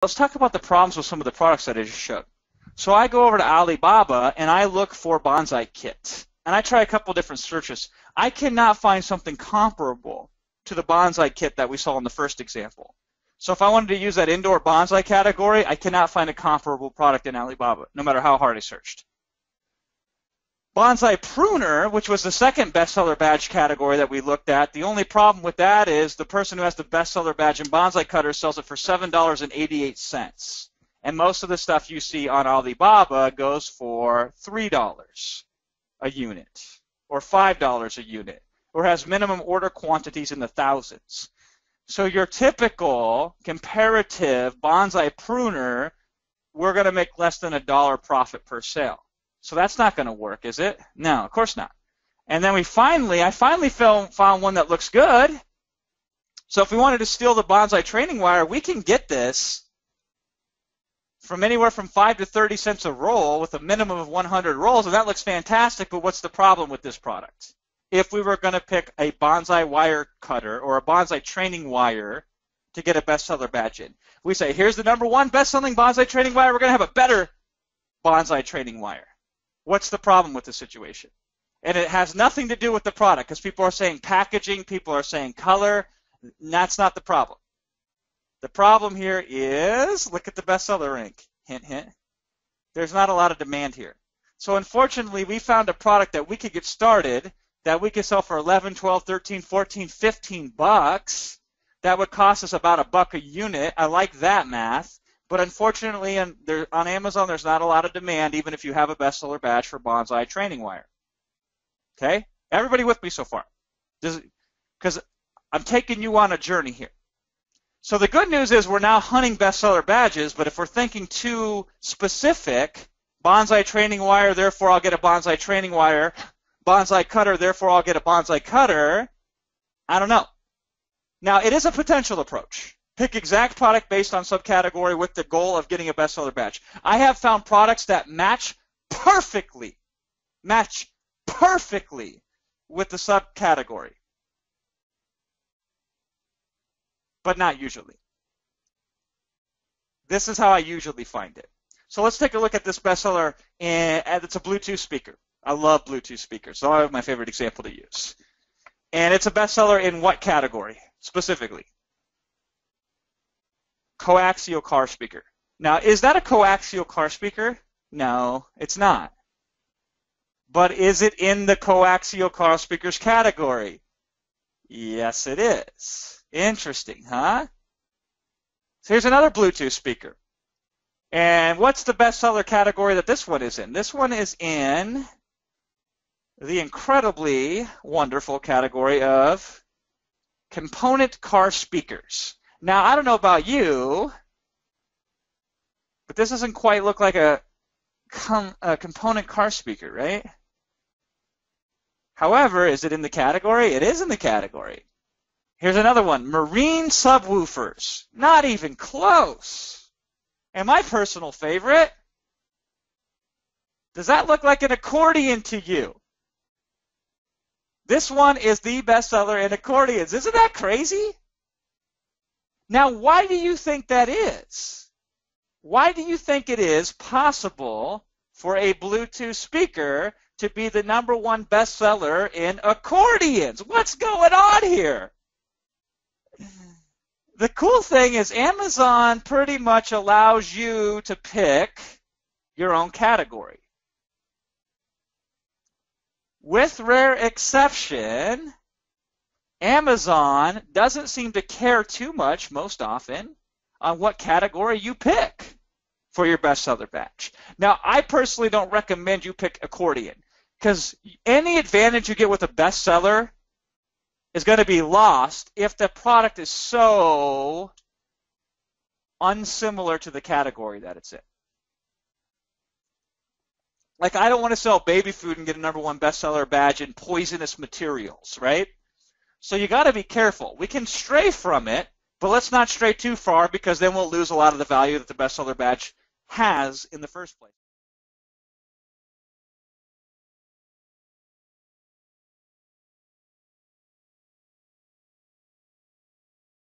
let's talk about the problems with some of the products that I just showed. So I go over to Alibaba and I look for bonsai kit. And I try a couple different searches. I cannot find something comparable to the bonsai kit that we saw in the first example. So if I wanted to use that indoor bonsai category, I cannot find a comparable product in Alibaba, no matter how hard I searched. Bonsai pruner, which was the second bestseller badge category that we looked at, the only problem with that is the person who has the bestseller badge in bonsai cutter sells it for $7.88. And most of the stuff you see on Alibaba goes for $3 a unit or $5 a unit or has minimum order quantities in the thousands. So your typical comparative bonsai pruner, we're going to make less than $1 profit per sale. So that's not going to work, is it? No, of course not. And then I finally found one that looks good. So if we wanted to steal the bonsai training wire, we can get this from anywhere from 5 to 30 cents a roll with a minimum of 100 rolls, and that looks fantastic, but what's the problem with this product? If we were going to pick a bonsai wire cutter or a bonsai training wire to get a bestseller badge in, we say, here's the #1 best-selling bonsai training wire, we're going to have a better bonsai training wire. What's the problem with the situation? And it has nothing to do with the product, because people are saying packaging, people are saying color. That's not the problem. The problem here is, look at the bestseller rank. Hint, hint. There's not a lot of demand here. So unfortunately, we found a product that we could get started, that we could sell for 11, 12, 13, 14, 15 bucks. That would cost us about $1 a unit. I like that math. But unfortunately, on Amazon, there's not a lot of demand, even if you have a bestseller badge for bonsai training wire. Okay? Everybody with me so far? Because I'm taking you on a journey here. So the good news is we're now hunting bestseller badges, but if we're thinking too specific, bonsai training wire, therefore I'll get a bonsai training wire, bonsai cutter, therefore I'll get a bonsai cutter, I don't know. Now, it is a potential approach. Pick exact product based on subcategory with the goal of getting a bestseller badge. I have found products that match perfectly with the subcategory, but not usually. This is how I usually find it. So let's take a look at this bestseller, and it's a Bluetooth speaker. I love Bluetooth speakers, so I have my favorite example to use. And it's a bestseller in what category specifically? Coaxial car speaker. Now, is that a coaxial car speaker? No, it's not. But is it in the coaxial car speakers category? Yes, it is. Interesting, huh? So here's another Bluetooth speaker. And what's the bestseller category that this one is in? This one is in the incredibly wonderful category of component car speakers. Now, I don't know about you, but this doesn't quite look like a component car speaker, right? However, is it in the category? It is in the category. Here's another one, marine subwoofers. Not even close. And my personal favorite, does that look like an accordion to you? This one is the bestseller in accordions. Isn't that crazy? Now, why do you think that is? Why do you think it is possible for a Bluetooth speaker to be the #1 bestseller in accordions? What's going on here? The cool thing is Amazon pretty much allows you to pick your own category. With rare exception, Amazon doesn't seem to care too much, most often, on what category you pick for your bestseller badge. Now, I personally don't recommend you pick accordion, because any advantage you get with a bestseller is going to be lost if the product is so unsimilar to the category that it's in. Like, I don't want to sell baby food and get a #1 bestseller badge in poisonous materials, right? So you got to be careful. We can stray from it, but let's not stray too far, because then we'll lose a lot of the value that the bestseller badge has in the first place.